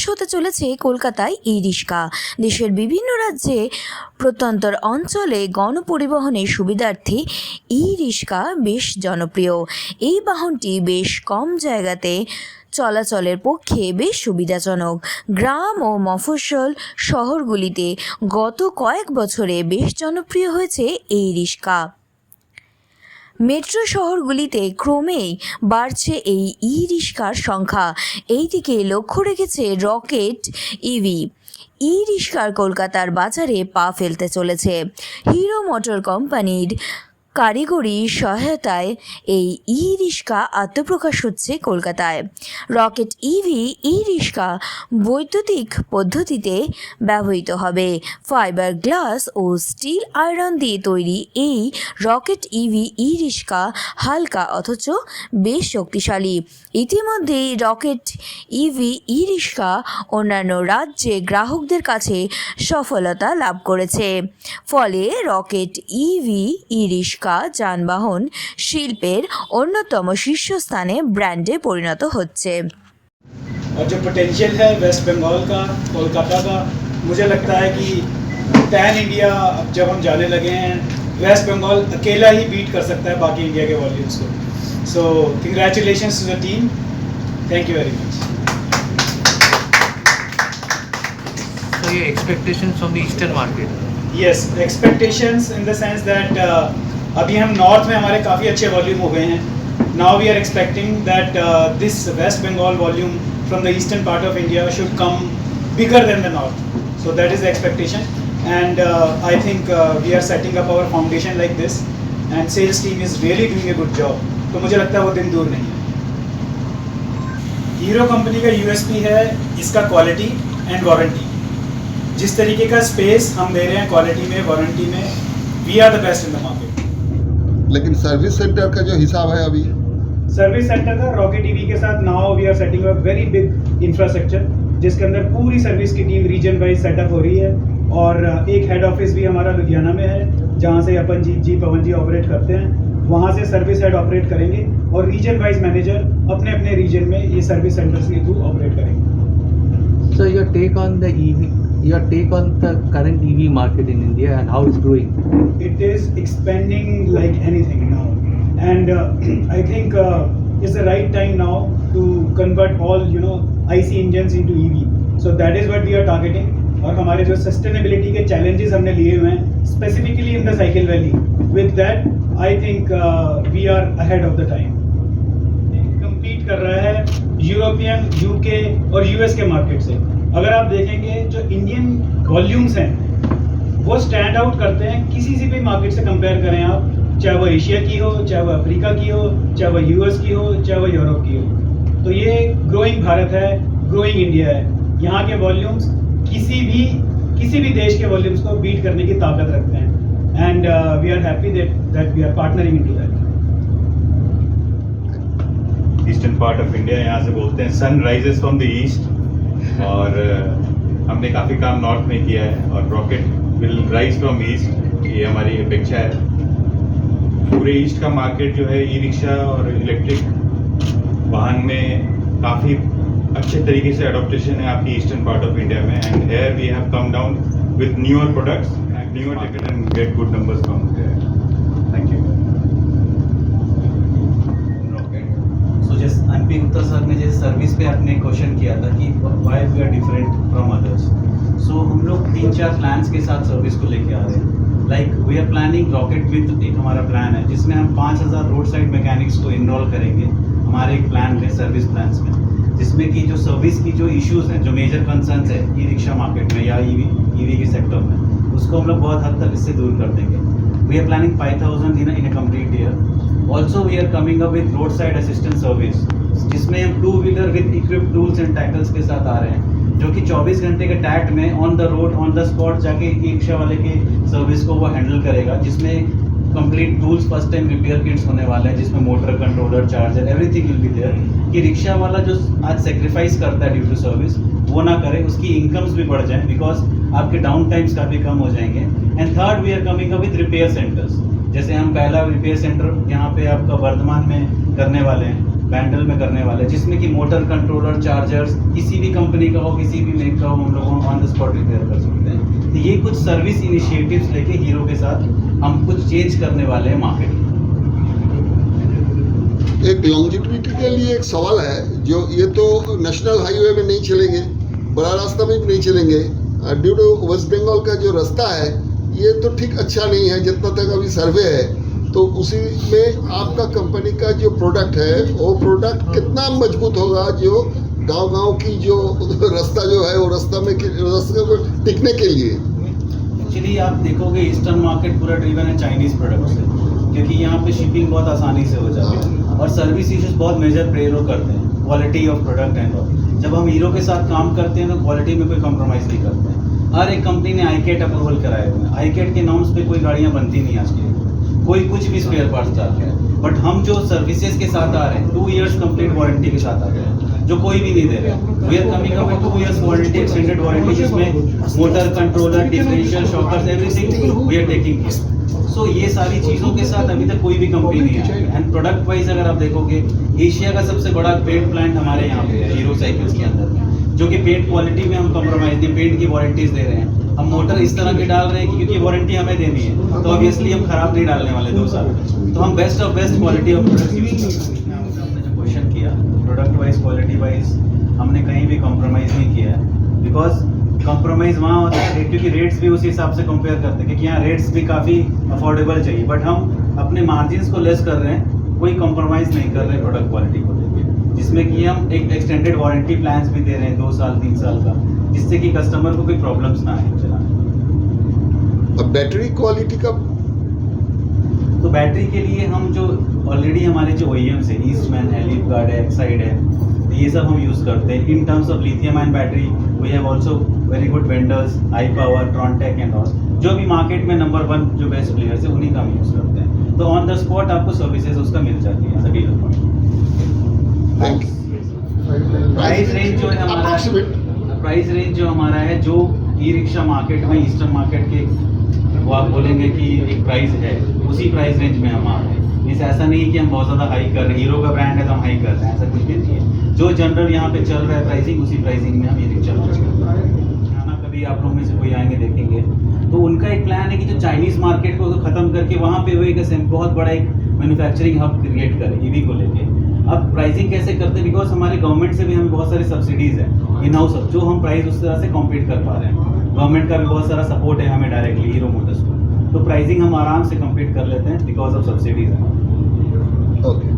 সর্বনাশ হতে চলেছে কলকাতায় ই রিক্সা। দেশের বিভিন্ন রাজ্যে প্রত্যন্ত অঞ্চলে গণপরিবহনের সুবিধার্থে ই রিক্সা বেশ জনপ্রিয়। এই বাহনটি বেশ কম জায়গাতে চলাচলের পক্ষে বেশ সুবিধাজনক। গ্রাম ও মফস্বল শহরগুলিতে গত কয়েক বছরে বেশ জনপ্রিয় হয়েছে এই রিক্সা। মেট্রো শহরগুলিতে ক্রমেই বাড়ছে এই ই রিক্সার সংখ্যা। এই দিকে লক্ষ্য রেখেছে রকেট ইভি। ই রিক্সার কলকাতার বাজারে পা ফেলতে চলেছে। হিরো মোটর কোম্পানির কারিগরি সহায়তায় এই ই রিক্সা আত্মপ্রকাশ হচ্ছে কলকাতায়। রকেট ইভি ই রিক্সা বৈদ্যুতিক পদ্ধতিতে ব্যবহৃত হবে। ফাইবার গ্লাস ও স্টিল আয়রন দিয়ে তৈরি এই রকেট ইভি ই রিক্সা হালকা অথচ বেশ শক্তিশালী। ইতিমধ্যেই রকেট ইভি ই রিক্সা অন্যান্য রাজ্যে গ্রাহকদের কাছে সফলতা লাভ করেছে। ফলে রকেট ইভি ই রিক্সা যানবাহন শিল্পের অন্যতম শীর্ষস্থানে ব্র্যান্ডে পরিণত হচ্ছে। और जो पोटेंशियल है वेस्ट बंगाल का, कोलकाता का, मुझे लगता है कि पैन इंडिया जब हम जाने लगे हैं, वेस्ट बंगाल अकेला ही बीट कर सकता है बाकी इंडिया के वॉल्यूम्स को। So congratulations to the team, thank you very much. So your expectations from the eastern market? Yes, expectations in the sense that अभी हम नॉर्थ में हमारे काफ़ी अच्छे वॉल्यूम हो गए हैं. Now we are expecting that this West Bengal volume from the eastern part of India should come bigger than the north. So that is the expectation, and I think we are setting up our foundation like this, and sales team is really doing a good job. तो मुझे लगता है वो दिन दूर नहीं है. Hero company का USP है इसका क्वालिटी एंड वारंटी. जिस तरीके का स्पेस हम दे रहे हैं क्वालिटी में, वारंटी में, we are the best in the market. लेकिन सर्विस सेंटर का जो हिसाब है अभी, सर्विस सेंटर का रॉकेट ईवी के साथ now we are setting a very big infrastructure, जिसके अंदर पूरी सर्विस की टीम रीजन वाइज सेटअप हो रही है. और एक हेड ऑफिस भी हमारा लुधियाना में है, जहाँ से अपन जी पवन जी ऑपरेट करते हैं. वहाँ से सर्विस हेड ऑपरेट करेंगे और रीजन वाइज मैनेजर अपने अपने रीजन में ये सर्विस सेंटर्स के थ्रू ऑपरेट करेंगे. So your take on the current EV market in India and how it's growing? It is expanding like anything now, and I think it's the right time now to convert all IC engines into EV. So that is what we are targeting. और हमारे जो sustainability के challenges हमने लिए हुए हैं specifically in the Cycle Valley, with that I think we are ahead of the time. compete कर रहा है यूरोपियन, UK और US के मार्केट से. अगर आप देखेंगे जो इंडियन वॉल्यूम्स हैं वो स्टैंड आउट करते हैं किसी से भी मार्केट से कंपेयर करें आप, चाहे वो एशिया की हो, चाहे वो अफ्रीका की हो, चाहे वो US की हो, चाहे वो यूरोप की हो. तो ये ग्रोइंग भारत है, ग्रोइंग इंडिया है. यहाँ के वॉल्यूम्स किसी भी देश के वॉल्यूम्स को बीट करने की ताकत रखते हैं, and we are happy that we are partnering into that. Eastern part of India, यहाँ से बोलते हैं sun rises from the east, और हमने काफ़ी काम नॉर्थ में किया है और rocket will rise from east, ये हमारी अपेक्षा है. पूरे ईस्ट का मार्केट जो है ई रिक्शा और इलेक्ट्रिक वाहन में काफ़ी अच्छे तरीके से अडोप्टेशन है आपकी ईस्टर्न पार्ट ऑफ इंडिया में, and here we have come down with newer products, newer ticket and get good numbers from there. Thank you. MP Gupta sir ने जैसे सर्विस पे आपने क्वेश्चन किया था कि why we are different from others. So हम लोग 3-4 प्लान्स के साथ सर्विस को लेके आ रहे हैं. Like we are planning rocket with, एक हमारा प्लान है जिसमें हम 5000 रोड साइड मैकेनिक्स को इनरोल करेंगे हमारे एक प्लान में, सर्विस प्लान्स में, जिसमें कि जो सर्विस की जो इश्यूज़ हैं, जो मेजर कंसर्न्स है ई रिक्शा मार्केट में या ईवी के सेक्टर में, उसको हम लोग बहुत हद तक इससे दूर कर देंगे. We are planning 5000 in a complete year. Also we are coming up with road side assistant service, जिसमें हम two wheeler with equipped tools and tackles के साथ आ रहे हैं, जो कि 24 घंटे के टैक्ट में on the road on the spot जाके ई रिक्शा वाले के सर्विस को वो हैंडल करेगा, जिसमें complete tools, first time repair kits होने वाले हैं, जिसमें motor, controller, charger, everything will be there, कि रिक्शा वाला जो आज सेक्रीफाइस करता है ड्यू टू सर्विस वो ना करे, उसकी इनकम्स भी बढ़ जाए बिकॉज आपके डाउन टाइम्स काफ़ी कम हो जाएंगे. And third, we are coming up with repair centres. जैसे हम पहला रिपेयर सेंटर यहाँ पे आपका वर्धमान में करने वाले हैं, बैंडल में करने वाले हैं, जिसमें कि मोटर कंट्रोलर, चार्जर्स किसी भी कंपनी का हो, किसी भी मेक का हो, हम लोग ऑन द स्पॉट रिपेयर कर सकते हैं। तो ये कुछ सर्विस इनिशिएटिव्स लेके हीरो के साथ हम कुछ चेंज करने वाले हैं मार्केट में। एक लॉन्जिविटी के लिए एक सवाल है, जो ये तो नेशनल हाईवे में नहीं चलेंगे, बड़ा रास्ता में भी नहीं चलेंगे। ड्यू टू वेस्ट बंगाल का जो रास्ता है ये तो ठीक अच्छा नहीं है, जितना तक अभी सर्वे है, तो उसी में आपका कंपनी का जो प्रोडक्ट है वो प्रोडक्ट कितना मजबूत होगा, जो गांव-गांव की जो रास्ता जो है वो रास्ते में टिकने के लिए। एक्चुअली आप देखोगे ईस्टर्न मार्केट पूरा ड्रिवन है चाइनीज प्रोडक्ट से, क्योंकि यहाँ पे शिपिंग बहुत आसानी से हो जाती है और सर्विस इश्यूज बहुत मेजर प्ले करते हैं, quality of product and all. जब हम हीरो के साथ काम करते हैं तो क्वालिटी में कोई कॉम्प्रोमाइज़ नहीं करते हैं। हर एक कंपनी ने आईकेट अप्रूवल कराए हुए हैं, आईकेट के नॉर्म्स पे कोई गाड़ियाँ बनती नहीं आज के, कोई कुछ भी स्पेयर पार्ट्स डालते हैं। बट हम जो सर्विसेज के साथ आ रहे हैं 2 years कंप्लीट वारंटी के साथ आ रहे हैं, जो कोई भी नहीं दे रहे हैं। We are coming up with 2 years warranty, extended warranty, जिसमें motor controller, differential, shockers, everything we are taking care. So ये सारी चीज़ों के साथ अभी तक कोई भी कंपनी नहीं आई। एंड प्रोडक्ट वाइज अगर आप देखोगे, एशिया का सबसे बड़ा पेंट प्लांट हमारे यहाँ पे है हीरो साइकिल्स के अंदर, जो कि पेंट क्वालिटी में हम कॉम्प्रोमाइज़ नहीं, पेंट की वारंटीज दे रहे हैं। हम मोटर इस तरह के डाल रहे हैं कि क्योंकि वारंटी हमें देनी है, तो ऑब्वियसली हम खराब नहीं डालने वाले 2 साल। तो हम best of best quality of product use करते हैं। हमने जो क्वेश्चन किया प्रोडक्ट वाइज, क्वालिटी वाइज, हमने कहीं भी कॉम्प्रोमाइज़ नहीं किया है। बिकॉज कॉम्प्रोमाइज़ वहाँ होता है क्योंकि रेट्स भी उसी हिसाब से कंपेयर करते हैं, क्योंकि यहाँ रेट्स भी काफ़ी अफोर्डेबल चाहिए, बट हम अपने मार्जिन्स को लेस कर रहे हैं, कोई कॉम्प्रोमाइज़ नहीं कर रहे प्रोडक्ट क्वालिटी को लेकर, जिसमें कि हम एक एक्सटेंडेड वारंटी प्लान्स भी दे रहे हैं 2 साल 3 साल का, जिससे कि कस्टमर को कोई प्रॉब्लम्स ना आए चलाने में। अब बैटरी क्वालिटी का, तो बैटरी के लिए हम जो ऑलरेडी हमारे जो OEMs है, ईस्टमैन है, लीपगार्ड है, एक्साइड है, तो ये सब हम यूज़ करते हैं। In terms of lithium ion battery we have also very good vendors, I power, Trontek and all, जो भी मार्केट में नंबर 1 जो बेस्ट प्लेयर्स है उन्हीं का हम यूज़ करते हैं। तो ऑन द स्पॉट आपको सर्विसेज उसका मिल जाती है as a dealer point. Thank you. Price range जो है हमारा, प्राइस रेंज जो हमारा है, जो ई रिक्शा मार्केट में ईस्टर्न मार्केट के वो आप बोलेंगे कि एक प्राइस है, उसी प्राइस रेंज में हम आ रहे हैं। इस ऐसा नहीं है कि हम बहुत ज़्यादा हाई कर रहे हैं, हीरो का ब्रांड है तो हम हाई कर रहे हैं, ऐसा कुछ भी नहीं है। जो जनरल यहाँ पे चल रहा है प्राइसिंग, उसी प्राइसिंग में हम ई रिक्शा लॉन्च कर रहे हैं। खाना कभी आप लोग में से कोई आएंगे देखेंगे तो उनका एक प्लान है कि जो चाइनीज़ मार्केट को ख़त्म करके वहाँ पे वो एक बहुत बड़ा एक मैन्युफैक्चरिंग हब क्रिएट करें ईवी को लेके। अब प्राइसिंग कैसे करते हैं, बिकॉज हमारे गवर्नमेंट से भी हमें बहुत सारी सब्सिडीज़ है इन हाउस, जो हम प्राइस उस तरह से कॉम्पीट कर पा रहे हैं। गवर्नमेंट का भी बहुत सारा सपोर्ट है हमें डायरेक्टली हीरो मोटर्स को, तो प्राइसिंग हम आराम से कम्पीट कर लेते हैं बिकॉज ऑफ सब्सिडीज है। ओके।